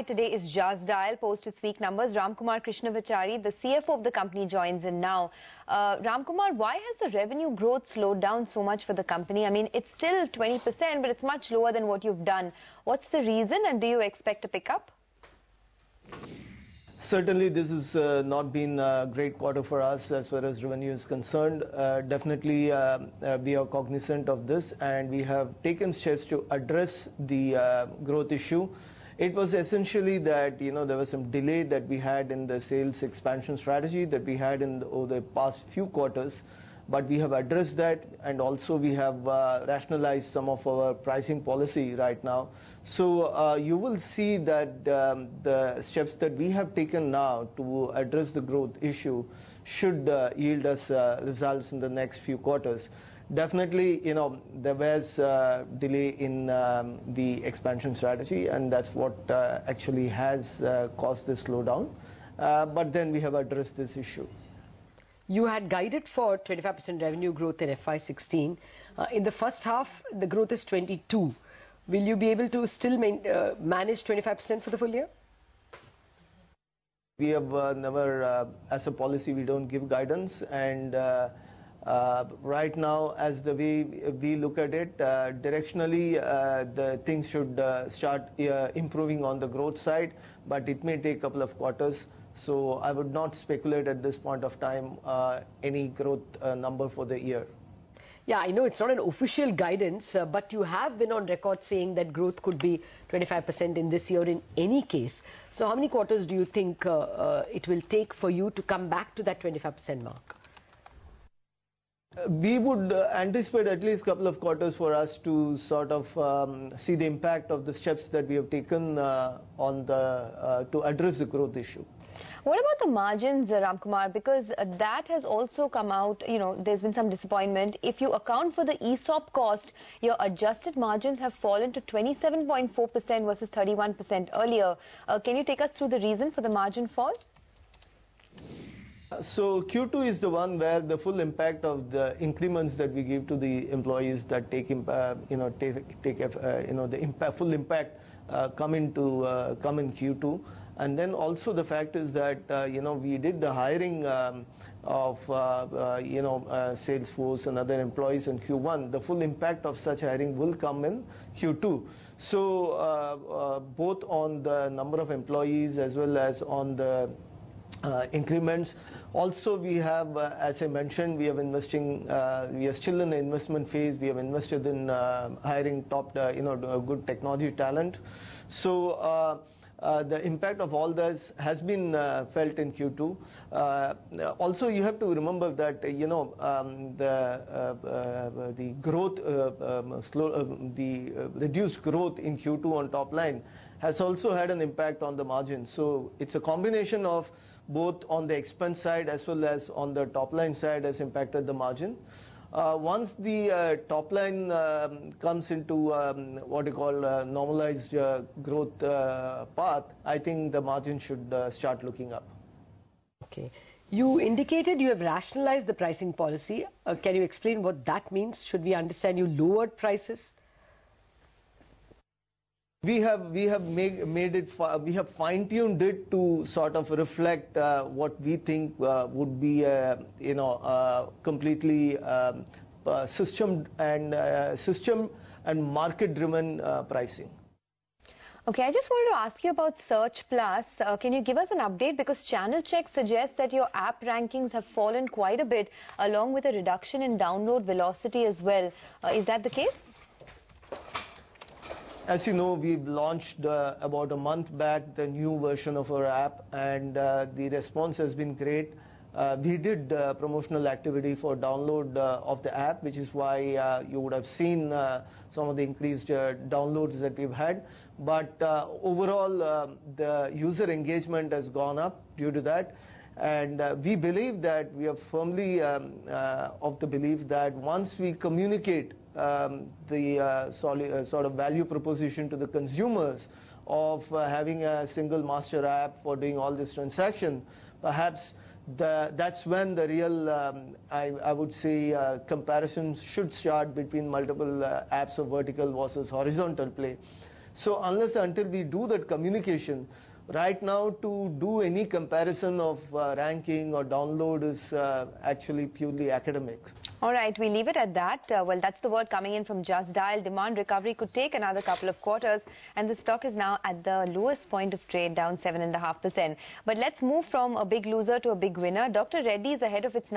Today is Just Dial. Post its week numbers. Ramkumar Krishnavachari, the CFO of the company, joins in now. Ramkumar, why has the revenue growth slowed down so much for the company? I mean, it's still 20%, but it's much lower than what you've done. What's the reason, and do you expect a pickup? Certainly, this has not been a great quarter for us as far as revenue is concerned. Definitely, we are cognizant of this, and we have taken steps to address the growth issue. It was essentially that, there was some delay that we had in the sales expansion strategy that we had over the past few quarters. But we have addressed that, and also we have rationalized some of our pricing policy right now. So you will see that the steps that we have taken now to address the growth issue should yield us results in the next few quarters. Definitely, there was delay in the expansion strategy, and that's what actually has caused this slowdown. But then we have addressed this issue. You had guided for 25% revenue growth in FY16. In the first half, the growth is 22. Will you be able to still manage 25% for the full year? We have never, as a policy, we don't give guidance. And right now, as the way we look at it, directionally, the things should start improving on the growth side, but it may take a couple of quarters. So I would not speculate at this point of time any growth number for the year. Yeah, I know it's not an official guidance, but you have been on record saying that growth could be 25% in this year in any case. So how many quarters do you think it will take for you to come back to that 25% mark? We would anticipate at least a couple of quarters for us to sort of see the impact of the steps that we have taken to address the growth issue. What about the margins, Ramkumar? Because that has also come out, there's been some disappointment. If you account for the ESOP cost, your adjusted margins have fallen to 27.4% versus 31% earlier. Can you take us through the reason for the margin fall? So Q2 is the one where the full impact of the increments that we give to the employees that full impact come in Q2. And then also the fact is that we did the hiring of Salesforce and other employees in Q1. The full impact of such hiring will come in Q2. So both on the number of employees as well as on the increments. Also, we have, as I mentioned, we are still in the investment phase. We have invested in hiring top, good technology talent. So the impact of all this has been felt in Q2. Also, you have to remember that the growth, the reduced growth in Q2 on top line has also had an impact on the margin. So it's a combination of both on the expense side as well as on the top line side has impacted the margin. Once the top line comes into what you call normalized growth path, I think the margin should start looking up. Okay. You indicated you have rationalized the pricing policy. Can you explain what that means? Should we understand you lowered prices? We have fine-tuned it to sort of reflect what we think would be completely system and market-driven pricing. Okay, I just wanted to ask you about Search Plus. Can you give us an update? Because channel checks suggest that your app rankings have fallen quite a bit, along with a reduction in download velocity as well. Is that the case? As you know, we've launched about a month back the new version of our app, and the response has been great. We did promotional activity for download of the app, which is why you would have seen some of the increased downloads that we've had. But overall, the user engagement has gone up due to that. And we believe that we are firmly of the belief that once we communicate the sort of value proposition to the consumers of having a single master app for doing all this transaction, perhaps that's when the real, I would say, comparisons should start between multiple apps of vertical versus horizontal play. So unless until we do that communication, right now to do any comparison of ranking or download is actually purely academic. All right, we leave it at that. Well, that's the word coming in from Just Dial. Demand recovery could take another couple of quarters, and the stock is now at the lowest point of trade, down 7.5%. But let's move from a big loser to a big winner. Dr. Reddy is ahead of its